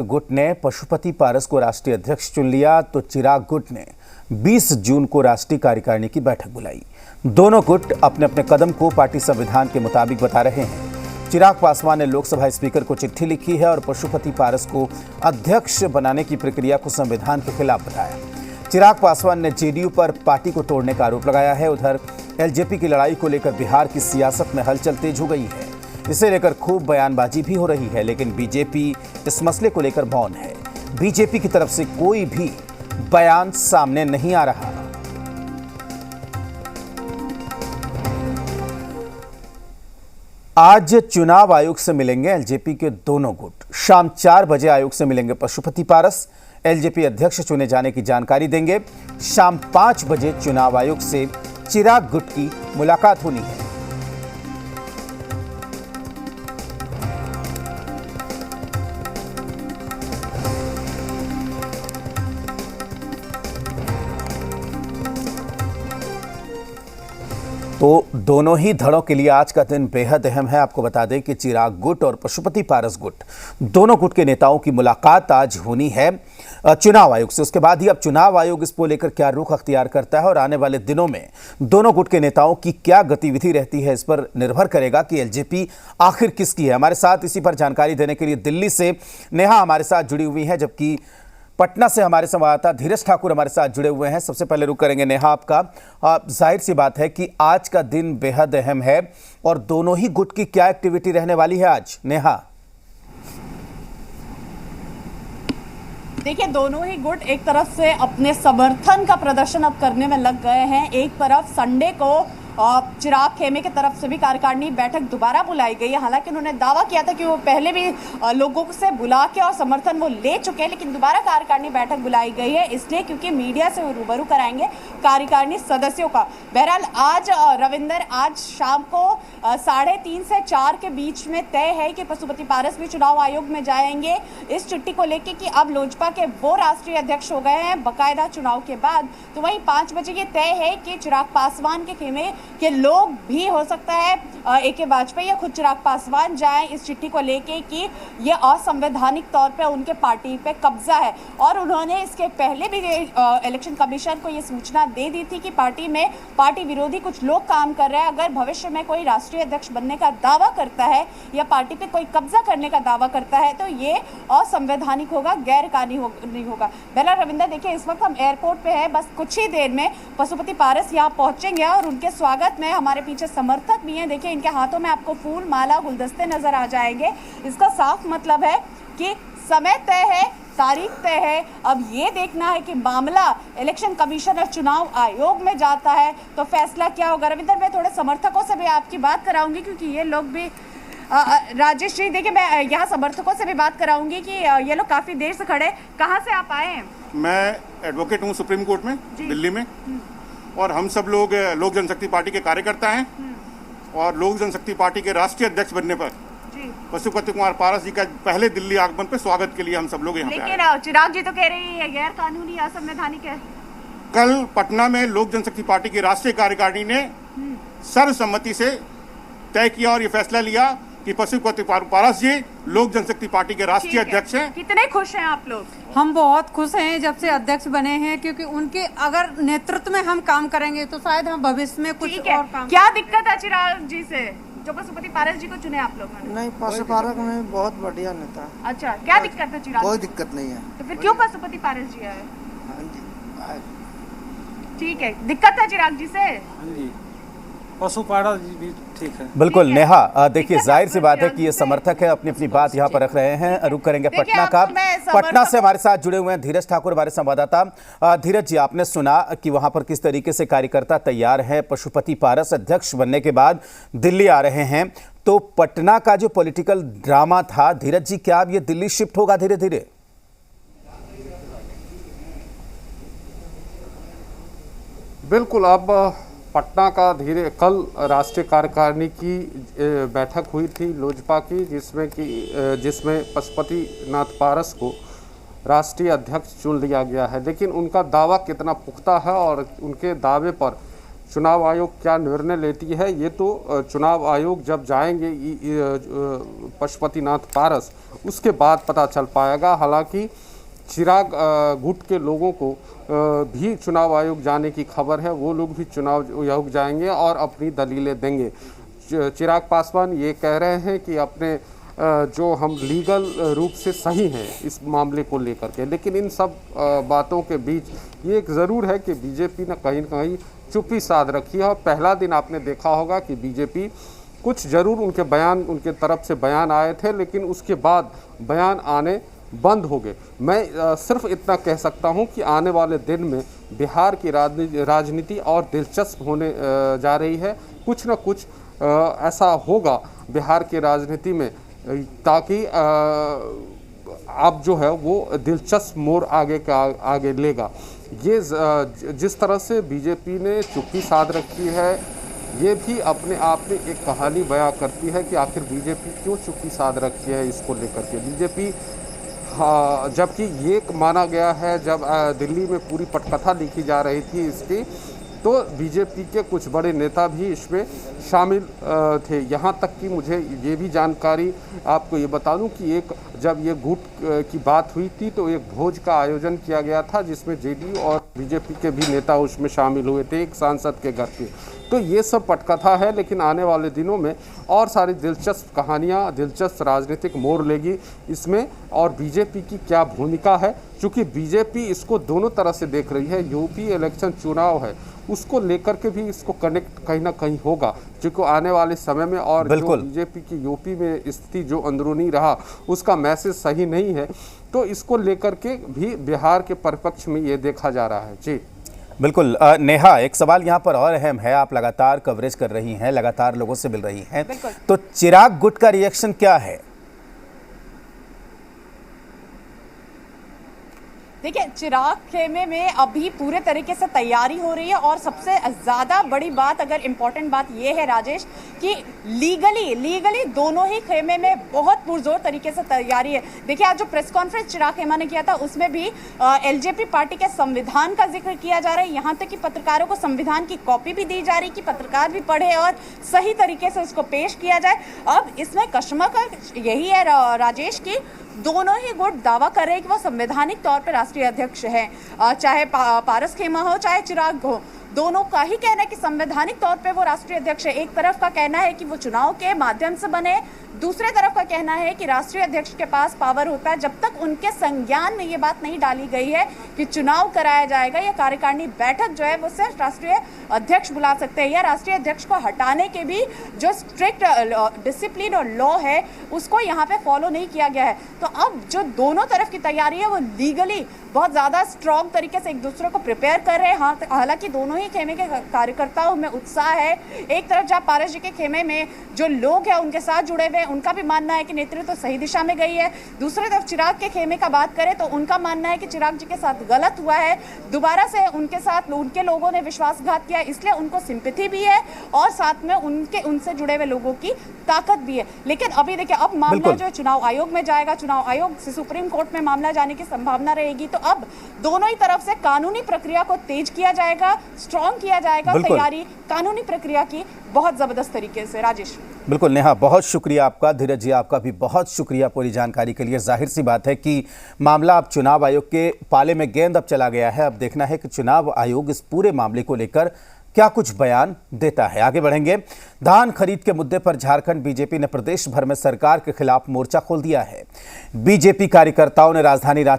गुट ने पशुपति पारस को राष्ट्रीय अध्यक्ष चुन लिया तो चिराग गुट ने 20 जून को राष्ट्रीय कार्यकारिणी की बैठक बुलाई। दोनों गुट अपने अपने कदम को पार्टी संविधान के मुताबिक बता रहे हैं। चिराग पासवान ने लोकसभा स्पीकर को चिट्ठी लिखी है और पशुपति पारस को अध्यक्ष बनाने की प्रक्रिया को संविधान के खिलाफ बताया। चिराग पासवान ने जेडीयू पर पार्टी को तोड़ने का आरोप लगाया है। उधर एलजेपी की लड़ाई को लेकर बिहार की सियासत में हलचल तेज हो गई है। इसे लेकर खूब बयानबाजी भी हो रही है, लेकिन बीजेपी इस मसले को लेकर मौन है। बीजेपी की तरफ से कोई भी बयान सामने नहीं आ रहा। आज चुनाव आयोग से मिलेंगे एलजेपी के दोनों गुट। शाम 4 बजे आयोग से मिलेंगे पशुपति पारस, एलजेपी अध्यक्ष चुने जाने की जानकारी देंगे। शाम 5 बजे चुनाव आयोग से चिराग गुट की मुलाकात होनी है। तो दोनों ही धड़ों के लिए आज का दिन बेहद अहम है। आपको बता दें कि चिराग गुट और पशुपति पारस गुट दोनों गुट के नेताओं की मुलाकात आज होनी है चुनाव आयोग से। उसके बाद ही अब चुनाव आयोग इसको लेकर क्या रुख अख्तियार करता है और आने वाले दिनों में दोनों गुट के नेताओं की क्या गतिविधि रहती है, इस पर निर्भर करेगा कि एलजेपी आखिर किसकी है। हमारे साथ इसी पर जानकारी देने के लिए दिल्ली से नेहा हमारे साथ जुड़ी हुई हैं, जबकि पटना से हमारे संवाददाता धीरज ठाकुर हमारे साथ जुड़े हुए हैं। सबसे पहले रुक करेंगे नेहा आपका। जाहिर सी बात है कि आज का दिन बेहद अहम है और दोनों ही गुट की क्या एक्टिविटी रहने वाली है आज, नेहा? देखिए, दोनों ही गुट एक तरफ से अपने समर्थन का प्रदर्शन अब करने में लग गए हैं। एक तरफ संडे को चिराग खेमे की तरफ से भी कार्यकारिणी बैठक दोबारा बुलाई गई है। हालांकि उन्होंने दावा किया था कि वो पहले भी लोगों से बुला के और समर्थन वो ले चुके हैं, लेकिन दोबारा कार्यकारिणी बैठक बुलाई गई है इसलिए क्योंकि मीडिया से वो रूबरू कराएंगे कार्यकारिणी सदस्यों का। बहरहाल आज रविंदर, आज शाम को 3:30 से 4 के बीच में तय है कि पशुपति पारस भी चुनाव आयोग में जाएंगे इस चिट्ठी को लेकर कि अब लोजपा के वो राष्ट्रीय अध्यक्ष हो गए हैं बाकायदा चुनाव के बाद। तो वहीं 5 बजे ये तय है कि चिराग पासवान के खेमे के लोग भी हो सकता है AK वाजपेयी या खुद चिराग पासवान जाएं इस चिट्ठी को लेके कि ये असंवैधानिक तौर पे उनके पार्टी पे कब्जा है। और उन्होंने इसके पहले भी इलेक्शन कमीशन को ये सूचना दे दी थी कि पार्टी में पार्टी विरोधी कुछ लोग काम कर रहे हैं। अगर भविष्य में कोई राष्ट्रीय अध्यक्ष बनने का दावा करता है या पार्टी पे कोई कब्जा करने का दावा करता है तो ये असंवैधानिक होगा, गैर कानूनी होगा। बेला रविंदर, देखिए इस वक्त हम एयरपोर्ट पे है, बस कुछ ही देर में पशुपति पारस यहाँ पहुंचेंगे और उनके स्वागत में हमारे पीछे समर्थक भी हैं। देखिए इनके हाथों में आपको फूल, माला, गुलदस्ते नजर आ जाएंगे। इसका साफ मतलब है कि समय तय है, तारीख तय है। अब ये देखना है कि मामला इलेक्शन कमीशन और चुनाव आयोग में जाता है तो फैसला क्या होगा। रविंदर, मैं थोड़े समर्थकों से भी आपकी बात कराऊंगी क्योंकि ये लोग भी राजेश जी, देखिए मैं यहाँ समर्थकों से भी बात कराऊंगी कि ये लोग काफी देर से खड़े। कहाँ से आप आए हैं? मैं एडवोकेट हूँ सुप्रीम कोर्ट में दिल्ली में, और हम सब लोग लोक जनशक्ति पार्टी के कार्यकर्ता हैं और लोक जनशक्ति पार्टी के राष्ट्रीय अध्यक्ष बनने पर पशुपति कुमार पारस जी का पहले दिल्ली आगमन पे स्वागत के लिए हम सब लोग यहाँ पे आए। लेकिन चिराग जी तो कह रही है गैर कानूनी, असंवैधानिक है। कल पटना में लोक जनशक्ति पार्टी की राष्ट्रीय कार्यकारिणी ने सर्वसम्मति से तय किया और ये फैसला लिया कि पशुपति पारस जी लोक जनशक्ति पार्टी के राष्ट्रीय अध्यक्ष हैं। कितने खुश हैं आप लोग? हम बहुत खुश हैं जब से अध्यक्ष बने हैं, क्योंकि उनके अगर नेतृत्व में हम काम करेंगे तो शायद हम भविष्य में कुछ और काम। क्या दिक्कत है चिराग जी से जो पशुपति पारस जी को चुने आप लोगों ने? नहीं, पशुपति पारस में बहुत बढ़िया नेता। अच्छा, क्या दिक्कत है चिराग? कोई दिक्कत नहीं है। तो फिर क्यों पशुपति पारस जी आए? हाँ जी, ठीक है, दिक्कत है चिराग जी से? हाँ जी, पशु पारस जी भी ठीक है। बिल्कुल नेहा, देखिए जाहिर सी बात है कि ये समर्थक है, अपनी अपनी बात यहाँ पर रख रहे हैं। रुक करेंगे पटना का। पटना से हमारे साथ जुड़े हुए हैं धीरज ठाकुर, हमारे संवाददाता। धीरज जी, आपने सुना कि वहां पर किस तरीके से कार्यकर्ता तैयार हैं। पशुपति पारस अध्यक्ष बनने के बाद दिल्ली आ रहे हैं, तो पटना का जो पॉलिटिकल ड्रामा था, धीरज जी क्या अब ये दिल्ली शिफ्ट होगा धीरे धीरे? बिल्कुल, अब पटना का कल राष्ट्रीय कार्यकारिणी की बैठक हुई थी लोजपा की, जिसमें पशुपति नाथ पारस को राष्ट्रीय अध्यक्ष चुन लिया गया है। लेकिन उनका दावा कितना पुख्ता है और उनके दावे पर चुनाव आयोग क्या निर्णय लेती है ये तो चुनाव आयोग जब जाएंगे पशुपतिनाथ पारस उसके बाद पता चल पाएगा। हालांकि चिराग गुट के लोगों को भी चुनाव आयोग जाने की खबर है, वो लोग भी चुनाव आयोग जाएंगे और अपनी दलीलें देंगे। चिराग पासवान ये कह रहे हैं कि अपने जो हम लीगल रूप से सही हैं इस मामले को लेकर के, लेकिन इन सब बातों के बीच ये एक ज़रूर है कि बीजेपी ने कहीं न कहीं चुप्पी साध रखी है। और पहला दिन आपने देखा होगा कि बीजेपी कुछ ज़रूर उनके तरफ से बयान आए थे, लेकिन उसके बाद बयान आने बंद हो गए। मैं सिर्फ इतना कह सकता हूं कि आने वाले दिन में बिहार की राजनीति और दिलचस्प होने जा रही है। कुछ न कुछ ऐसा होगा बिहार की राजनीति में ताकि अब जो है वो दिलचस्प मोड़ आगे लेगा। ये जिस तरह से बीजेपी ने चुप्पी साध रखी है ये भी अपने आप में एक कहानी बयां करती है कि आखिर बीजेपी क्यों चुप्पी साध रखी है इसको लेकर के। बीजेपी जबकि ये माना गया है जब दिल्ली में पूरी पटकथा लिखी जा रही थी इसकी, तो बीजेपी के कुछ बड़े नेता भी इसमें शामिल थे। यहाँ तक कि मुझे ये भी जानकारी आपको ये बता दूं कि जब ये गुट की बात हुई थी तो एक भोज का आयोजन किया गया था जिसमें जेडीयू और बीजेपी के भी नेता उसमें शामिल हुए थे एक सांसद के घर पे। तो ये सब पटकथा है, लेकिन आने वाले दिनों में और सारी दिलचस्प कहानियाँ, दिलचस्प राजनीतिक मोड़ लेगी इसमें। और बीजेपी की क्या भूमिका है, चूँकि बीजेपी इसको दोनों तरह से देख रही है। यूपी इलेक्शन चुनाव है उसको लेकर के भी इसको कनेक्ट कहीं ना कहीं होगा, क्योंकि आने वाले समय में और जो बीजेपी की यूपी में स्थिति जो अंदरूनी रहा उसका मैसेज सही नहीं है, तो इसको लेकर के भी बिहार के परिप्रेक्ष्य में ये देखा जा रहा है। जी बिल्कुल। नेहा, एक सवाल यहाँ पर और अहम है, आप लगातार कवरेज कर रही हैं, लगातार लोगों से मिल रही हैं, तो चिराग गुट का रिएक्शन क्या है? देखिए, चिराग खेमे में अभी पूरे तरीके से तैयारी हो रही है और सबसे ज़्यादा बड़ी बात, अगर इम्पोर्टेंट बात ये है राजेश, कि लीगली दोनों ही खेमे में बहुत पुरजोर तरीके से तैयारी है। देखिए, आज जो प्रेस कॉन्फ्रेंस चिराग खेमा ने किया था उसमें भी एलजेपी पार्टी के संविधान का जिक्र किया जा रहा है। यहाँ तक कि पत्रकारों को संविधान की कॉपी भी दी जा रही कि पत्रकार भी पढ़े और सही तरीके से उसको पेश किया जाए। अब इसमें कश्मकश यही है राजेश की दोनों ही गुट दावा कर रहे हैं कि वो संवैधानिक तौर पर राष्ट्रीय अध्यक्ष हैं, चाहे पारस खेमा हो चाहे चिराग हो, दोनों का ही कहना है कि संवैधानिक तौर पे वो राष्ट्रीय अध्यक्ष है। एक तरफ का कहना है कि वो चुनाव के माध्यम से बने, दूसरे तरफ का कहना है कि राष्ट्रीय अध्यक्ष के पास पावर होता है। जब तक उनके संज्ञान में ये बात नहीं डाली गई है कि चुनाव कराया जाएगा या कार्यकारिणी बैठक जो है वो सिर्फ राष्ट्रीय अध्यक्ष बुला सकते हैं, या राष्ट्रीय अध्यक्ष को हटाने के भी जो स्ट्रिक्ट डिसिप्लिन और लॉ है उसको यहाँ पे फॉलो नहीं किया गया है। तो अब जो दोनों तरफ की तैयारी है वो लीगली बहुत ज़्यादा स्ट्रॉन्ग तरीके से एक दूसरे को प्रिपेयर कर रहे हैं। हालांकि दोनों ही खेमे के कार्यकर्ताओं में उत्साह है। एक तरफ जहाँ पारस जी के खेमे में जो लोग हैं उनके साथ जुड़े हुए, उनका भी मानना है कि नेतृत्व तो सही दिशा में गई है। दूसरी तरफ चिराग के खेमे का बात करें तो उनका मानना है कि चिराग जी के साथ गलत हुआ है, दोबारा से उनके साथ उनके लोगों ने विश्वासघात किया, इसलिए उनको सिंपैथी भी है और साथ में उनसे जुड़े हुए लोगों की ताकत भी है। लेकिन अभी देखिए, अब मामला जो चुनाव आयोग में जाएगा, चुनाव आयोग से सुप्रीम कोर्ट में मामला जाने की संभावना रहेगी। तो अब दोनों ही तरफ से कानूनी प्रक्रिया को तेज किया जाएगा, स्ट्रॉन्ग किया जाएगा, तैयारी कानूनी प्रक्रिया की बहुत जबरदस्त तरीके से। राजेश बिल्कुल। नेहा, बहुत शुक्रिया आपका। धीरज जी, आपका भी बहुत शुक्रिया पूरी जानकारी के लिए। जाहिर सी बात है कि मामला अब चुनाव आयोग के पाले में गेंद अब चला गया है। अब देखना है कि चुनाव आयोग इस पूरे मामले को लेकर क्या कुछ बयान देता है। आगे बढ़ेंगे। धान खरीद के मुद्दे पर झारखंड बीजेपी ने प्रदेश भर में सरकार के खिलाफ मोर्चा खोल दिया है। बीजेपी कार्यकर्ताओं ने राजधानी रांची